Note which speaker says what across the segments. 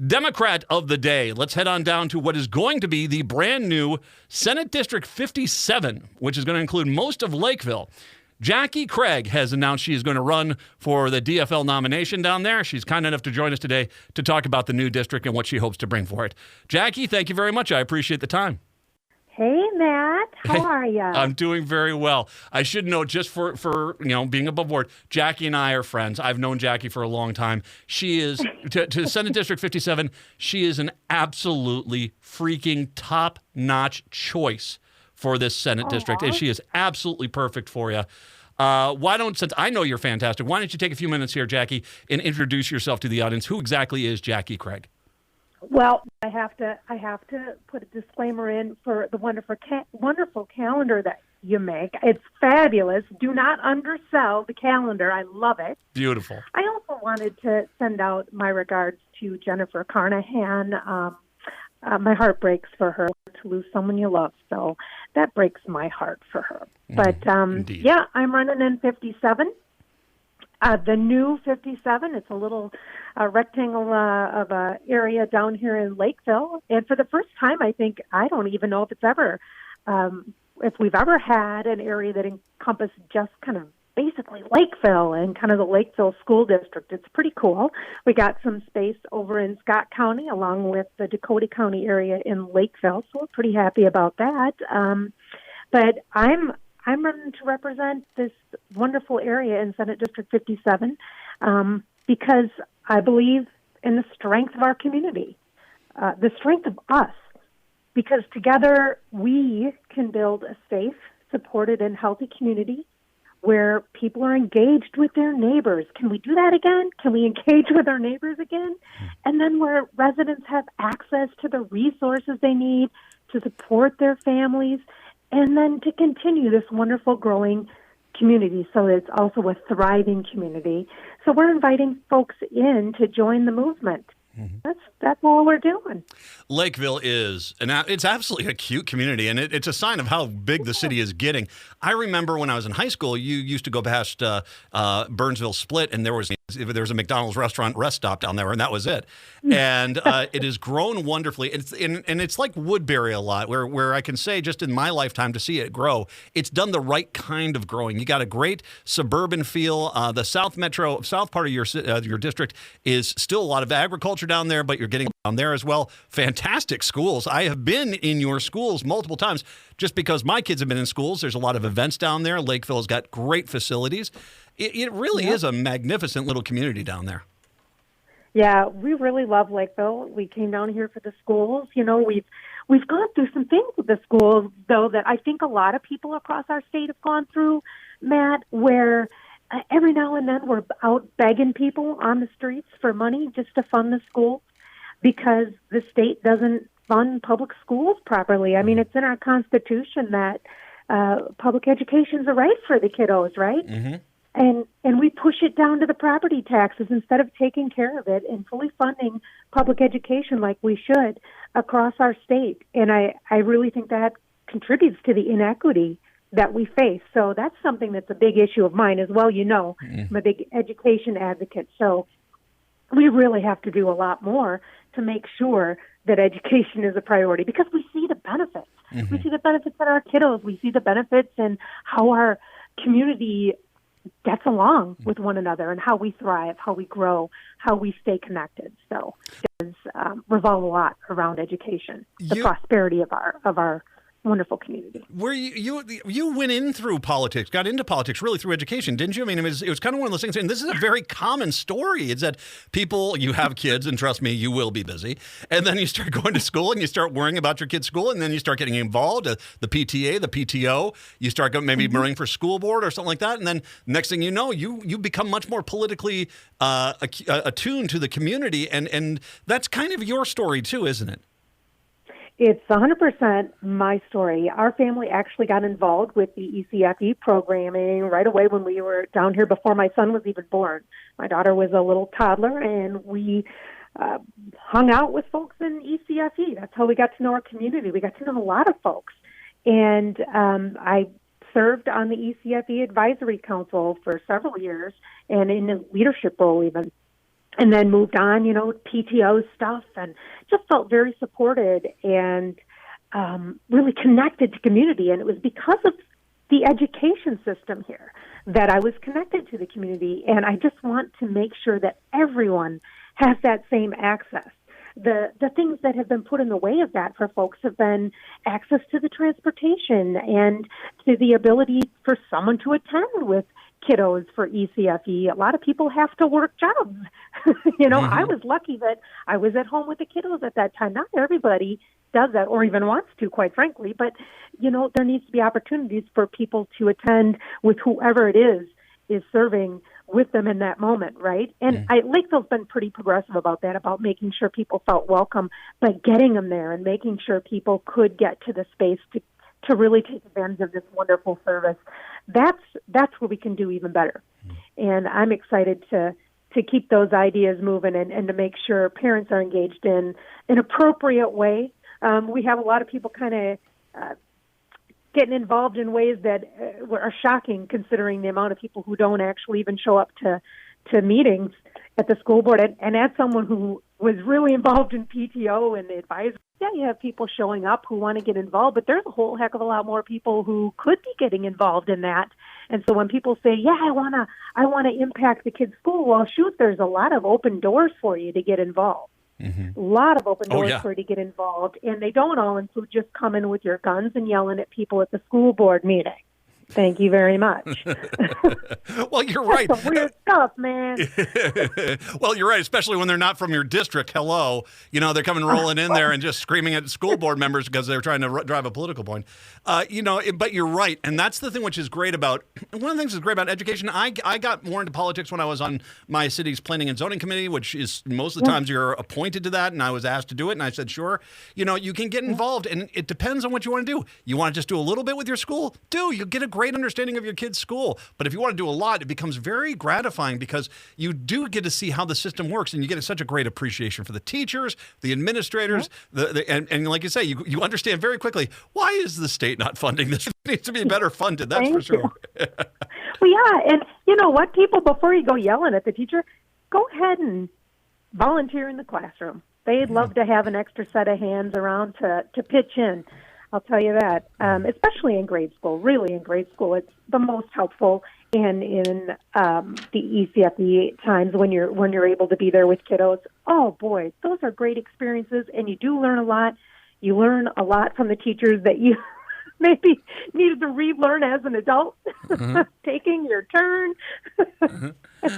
Speaker 1: Democrat of the day. Let's head on down to what is going to be the brand new Senate District 57, which is going to include most of Lakeville. Jackie Craig has announced she is going to run for the DFL nomination down there. She's kind enough to join us today to talk about the new district and what she hopes to bring for it. Jackie, thank you very much. I appreciate the time.
Speaker 2: Hey, Matt. How are you?
Speaker 1: I'm doing very well. I should know, just for being above board, Jackie and I are friends. I've known Jackie for a long time. She is, to Senate District 57, she is an absolutely freaking top-notch choice for this Senate district, and she is absolutely perfect for you. Since I know you're fantastic, why don't you take a few minutes here, Jackie, and introduce yourself to the audience? Who exactly is Jackie Craig?
Speaker 2: Well, I have to put a disclaimer in for the wonderful calendar that you make. It's fabulous. Do not undersell the calendar. I love it.
Speaker 1: Beautiful.
Speaker 2: I also wanted to send out my regards to Jennifer Carnahan. My heart breaks for her to lose someone you love, so that breaks my heart for her. But yeah, I'm running in 57. The new 57, it's a little rectangle of a area down here in Lakeville. And for the first time, I don't even know if we've ever had an area that encompassed just kind of basically Lakeville and kind of the Lakeville School District. It's pretty cool. We got some space over in Scott County along with the Dakota County area in Lakeville, so we're pretty happy about that. But I'm running to represent this wonderful area in Senate District 57 because I believe in the strength of our community, the strength of us, because together we can build a safe, supported, and healthy community where people are engaged with their neighbors. Can we do that again? Can we engage with our neighbors again? And then where residents have access to the resources they need to support their families, and then to continue this wonderful growing community so that it's also a thriving community. So we're inviting folks in to join the movement. That's all we're doing.
Speaker 1: Lakeville is, it's absolutely a cute community, and it's a sign of how big the city is getting. I remember when I was in high school, you used to go past Burnsville Split, and there was a McDonald's rest stop down there, and that was it. And it has grown wonderfully. It's like Woodbury a lot, where I can say just in my lifetime to see it grow, it's done the right kind of growing. You got a great suburban feel. The south part of your district is still a lot of agriculture down there, but you're getting down there as well. Fantastic schools. I have been in your schools multiple times just because my kids have been in schools. There's a lot of events down there. Lakeville's got great facilities. It really is a magnificent little community down there.
Speaker 2: Yeah, we really love Lakeville. We came down here for the schools. We've gone through some things with the schools, though, that I think a lot of people across our state have gone through, Matt, where every now and then we're out begging people on the streets for money just to fund the schools because the state doesn't fund public schools properly. I mean, it's in our Constitution that public education is a right for the kiddos, right? Mm-hmm. And we push it down to the property taxes instead of taking care of it and fully funding public education like we should across our state. And I really think that contributes to the inequity that we face. So that's something that's a big issue of mine as well. I'm a big education advocate. So we really have to do a lot more to make sure that education is a priority because we see the benefits. Mm-hmm. We see the benefits in our kiddos. We see the benefits in how our community gets along with one another and how we thrive, how we grow, how we stay connected. So it does revolve a lot around education, the prosperity of our wonderful community.
Speaker 1: Where you went in through politics, got into politics really through education, didn't you? I mean, it was kind of one of those things, and this is a very common story. It's that you have kids, and trust me, you will be busy, and then you start going to school, and you start worrying about your kid's school, and then you start getting involved, the PTA, the PTO, you start maybe running for school board or something like that, and then next thing you know, you become much more politically attuned to the community, and that's kind of your story too, isn't it?
Speaker 2: It's 100% my story. Our family actually got involved with the ECFE programming right away when we were down here before my son was even born. My daughter was a little toddler, and we hung out with folks in ECFE. That's how we got to know our community. We got to know a lot of folks. And I served on the ECFE Advisory Council for several years and in a leadership role even. and then moved on, PTO stuff, and just felt very supported and really connected to community. And it was because of the education system here that I was connected to the community. And I just want to make sure that everyone has that same access. The things that have been put in the way of that for folks have been access to the transportation and to the ability for someone to attend with kiddos for ECFE. A lot of people have to work jobs. I was lucky that I was at home with the kiddos at that time. Not everybody does that or even wants to, quite frankly, but, there needs to be opportunities for people to attend with whoever it is serving with them in that moment, right? And Lakeville's been pretty progressive about that, about making sure people felt welcome, but getting them there and making sure people could get to the space to really take advantage of this wonderful service. That's what we can do even better. And I'm excited to keep those ideas moving and to make sure parents are engaged in an appropriate way. We have a lot of people kind of getting involved in ways that are shocking, considering the amount of people who don't actually even show up to meetings at the school board. And as someone who was really involved in PTO and the advisory, you have people showing up who want to get involved, but there's a whole heck of a lot more people who could be getting involved in that. And so when people say, I want to impact the kids' school, well, shoot, there's a lot of open doors for you to get involved. A lot of open doors for you to get involved, and they don't all include just coming with your guns and yelling at people at the school board meeting. Thank you very much.
Speaker 1: Well, you're right.
Speaker 2: That's some weird stuff, man.
Speaker 1: Well, you're right, especially when they're not from your district. Hello. They're coming rolling in there and just screaming at school board members because they're trying to drive a political point. But you're right. And that's the thing which is great about, one of the things that's great about education, I got more into politics when I was on my city's planning and zoning committee, which is most of the times you're appointed to that. And I was asked to do it. And I said, sure. You can get involved. And it depends on what you want to do. You want to just do a little bit with your school? You get a great understanding of your kid's school. But if you want to do a lot, it becomes very gratifying because you do get to see how the system works, and you get such a great appreciation for the teachers, the administrators, and like you say, you understand very quickly, why is the state not funding this? It needs to be better funded, that's for sure.
Speaker 2: Well, yeah, and you know what, people, before you go yelling at the teacher, go ahead and volunteer in the classroom. They'd love to have an extra set of hands around to pitch in. I'll tell you that, especially in grade school. Really, in grade school, it's the most helpful. And in the ECFE times when you're able to be there with kiddos, oh boy, those are great experiences, and you do learn a lot. You learn a lot from the teachers that you maybe needed to relearn as an adult, taking your turn.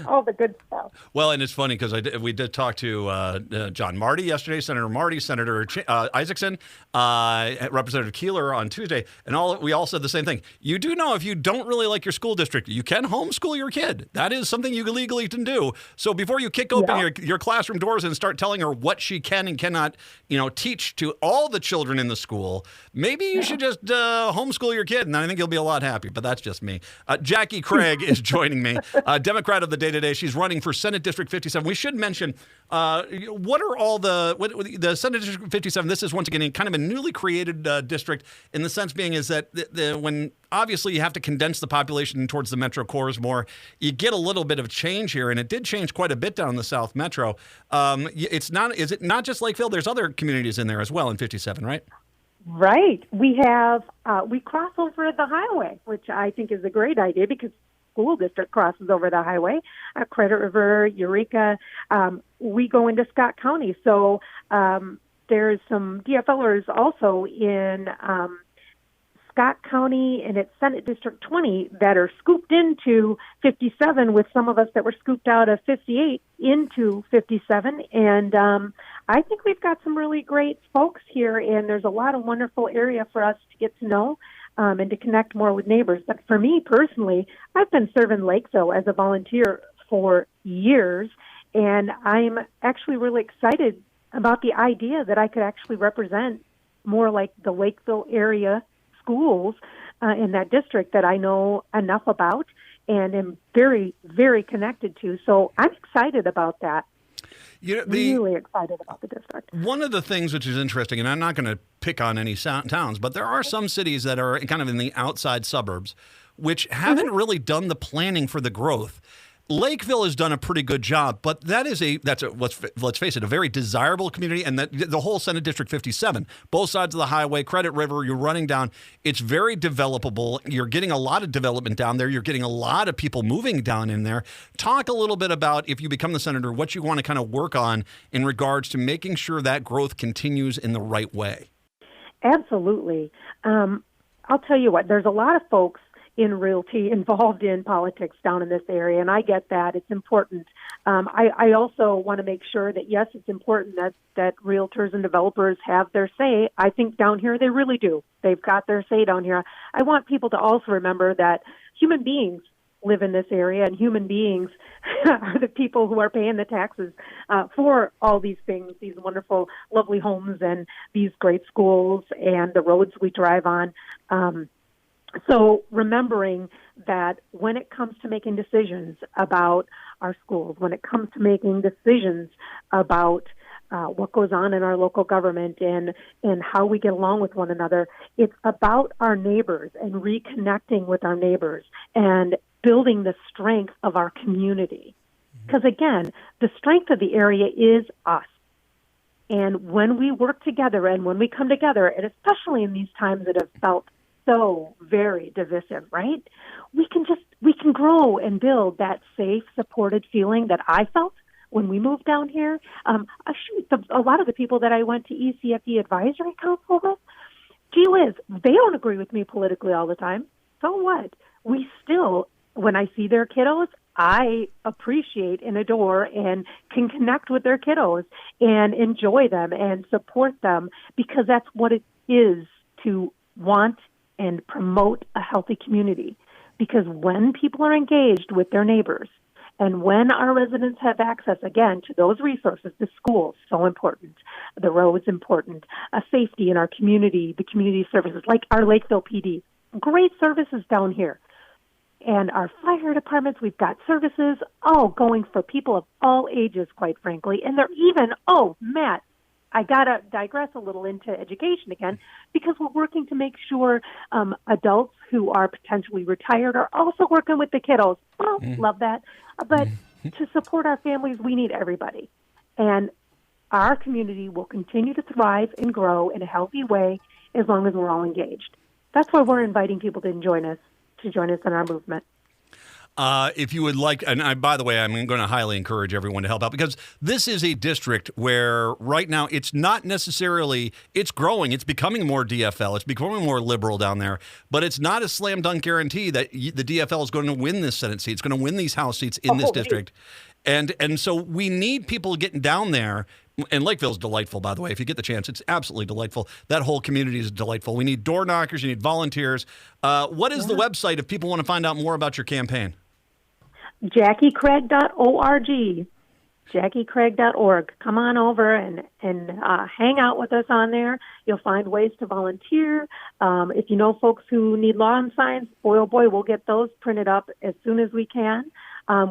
Speaker 2: All the good stuff.
Speaker 1: Well, and it's funny because we did talk to John Marty yesterday, Senator Marty, Senator Isaacson, Representative Keeler on Tuesday, and we all said the same thing. You do know if you don't really like your school district, you can homeschool your kid. That is something you legally can do. So before you kick open your classroom doors and start telling her what she can and cannot, teach to all the children in the school, maybe you should just homeschool your kid, and I think you'll be a lot happier. But that's just me. Jackie Craig is joining me, Democrat of the day today. She's running for Senate District 57. We should mention what are all the Senate District 57. This is once again kind of a newly created district, in the sense being is that when obviously you have to condense the population towards the metro cores more, you get a little bit of change here, and it did change quite a bit down in the South Metro. Is it not just Lakeville? There's other communities in there as well in 57, right?
Speaker 2: Right. We have we cross over the highway, which I think is a great idea because school district crosses over the highway, Credit River, Eureka. We go into Scott County. So there's some DFLers also in Scott County and it's Senate District 20 that are scooped into 57 with some of us that were scooped out of 58 into 57. And I think we've got some really great folks here, and there's a lot of wonderful area for us to get to know and to connect more with neighbors. But for me personally, I've been serving Lakeville as a volunteer for years, and I'm actually really excited about the idea that I could actually represent more like the Lakeville area schools in that district that I know enough about and am very, very connected to. So I'm excited about that. Really excited about the district.
Speaker 1: One of the things which is interesting, and I'm not going to pick on any towns, but there are some cities that are kind of in the outside suburbs which haven't really done the planning for the growth. Lakeville has done a pretty good job, but that's let's face it, a very desirable community, and that the whole Senate District 57, both sides of the highway, Credit River, you're running down. It's very developable. You're getting a lot of development down there. You're getting a lot of people moving down in there. Talk a little bit about, if you become the senator, what you want to kind of work on in regards to making sure that growth continues in the right way.
Speaker 2: Absolutely. I'll tell you what, there's a lot of folks in realty involved in politics down in this area, and I get that. It's important. I also want to make sure that, yes, it's important that realtors and developers have their say. I think down here they really do. They've got their say down here. I want people to also remember that human beings live in this area, and human beings are the people who are paying the taxes for all these things, these wonderful, lovely homes and these great schools and the roads we drive on. So remembering that when it comes to making decisions about our schools, when it comes to making decisions about what goes on in our local government and how we get along with one another, it's about our neighbors and reconnecting with our neighbors and building the strength of our community. Because again, the strength of the area is us. And when we work together and when we come together, and especially in these times that have felt so very divisive, right? We can grow and build that safe, supported feeling that I felt when we moved down here. A lot of the people that I went to ECFE Advisory Council with, gee whiz, they don't agree with me politically all the time. So what? We still, when I see their kiddos, I appreciate and adore and can connect with their kiddos and enjoy them and support them, because that's what it is to want and promote a healthy community. Because when people are engaged with their neighbors and when our residents have access, again, to those resources, the schools, so important, the roads, important, safety in our community, the community services, like our Lakeville PD, great services down here. And our fire departments, we've got services, going for people of all ages, quite frankly. And they're even, Matt, I got to digress a little into education again, because we're working to make sure adults who are potentially retired are also working with the kiddos. Well, love that. But to support our families, we need everybody. And our community will continue to thrive and grow in a healthy way as long as we're all engaged. That's why we're inviting people to join us in our movement.
Speaker 1: If you would like, and by the way, I'm going to highly encourage everyone to help out, because this is a district where right now it's not necessarily, it's growing, it's becoming more DFL, it's becoming more liberal down there, but it's not a slam dunk guarantee that the DFL is going to win this Senate seat. It's going to win these House seats in this district. And so we need people getting down there. And Lakeville's delightful, by the way. If you get the chance, it's absolutely delightful. That whole community is delightful. We need door knockers. You need volunteers. What is the website if people want to find out more about your campaign?
Speaker 2: JackieCraig.org. JackieCraig.org. Come on over and hang out with us on there. You'll find ways to volunteer. If you know folks who need lawn signs, boy, oh boy, we'll get those printed up as soon as we can.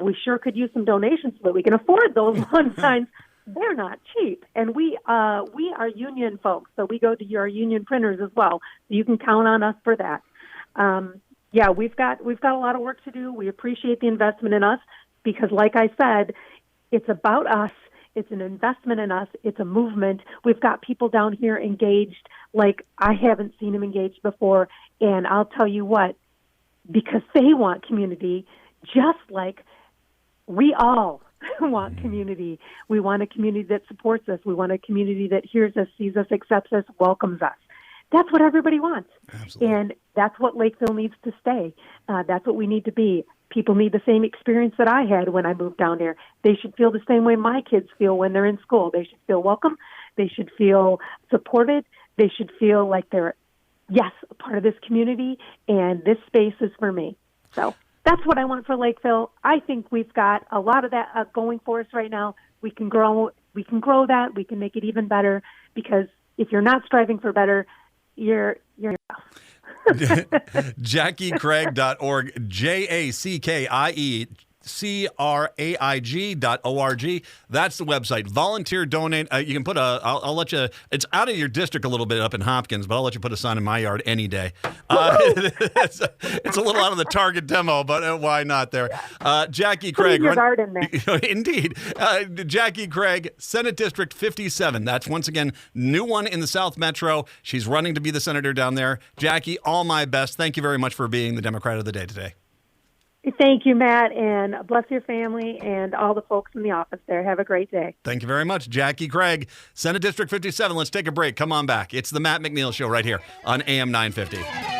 Speaker 2: We sure could use some donations so that we can afford those lawn signs. They're not cheap, and we are union folks, so we go to your union printers as well. So you can count on us for that. We've got a lot of work to do. We appreciate the investment in us because, like I said, it's about us. It's an investment in us. It's a movement. We've got people down here engaged like I haven't seen them engaged before, and I'll tell you what, because they want community, just like we all want community. We want a community that supports us. We want a community that hears us, sees us, accepts us, welcomes us. That's what everybody wants.
Speaker 1: Absolutely.
Speaker 2: And that's what Lakeville needs to stay. That's what we need to be. People need the same experience that I had when I moved down here. They should feel the same way my kids feel when they're in school. They should feel welcome. They should feel supported. They should feel like they're, yes, a part of this community, and this space is for me. So that's what I want for Lakeville. I think we've got a lot of that going for us right now. We can grow that. We can make it even better, because if you're not striving for better, you're JackieCraig.org, JackieCraig,
Speaker 1: CRAIG.org. That's the website. Volunteer, donate. You can put I'll let you, it's out of your district a little bit up in Hopkins, but I'll let you put a sign in my yard any day. It's a little out of the target demo, but why not there? Jackie Craig.
Speaker 2: Put your garden there.
Speaker 1: Indeed. Jackie Craig, Senate District 57. That's once again, new one in the South Metro. She's running to be the senator down there. Jackie, all my best. Thank you very much for being the Democrat of the day today.
Speaker 2: Thank you, Matt, and bless your family and all the folks in the office there. Have a great day.
Speaker 1: Thank you very much. Jackie Craig, Senate District 57. Let's take a break. Come on back. It's the Matt McNeil Show right here on AM 950.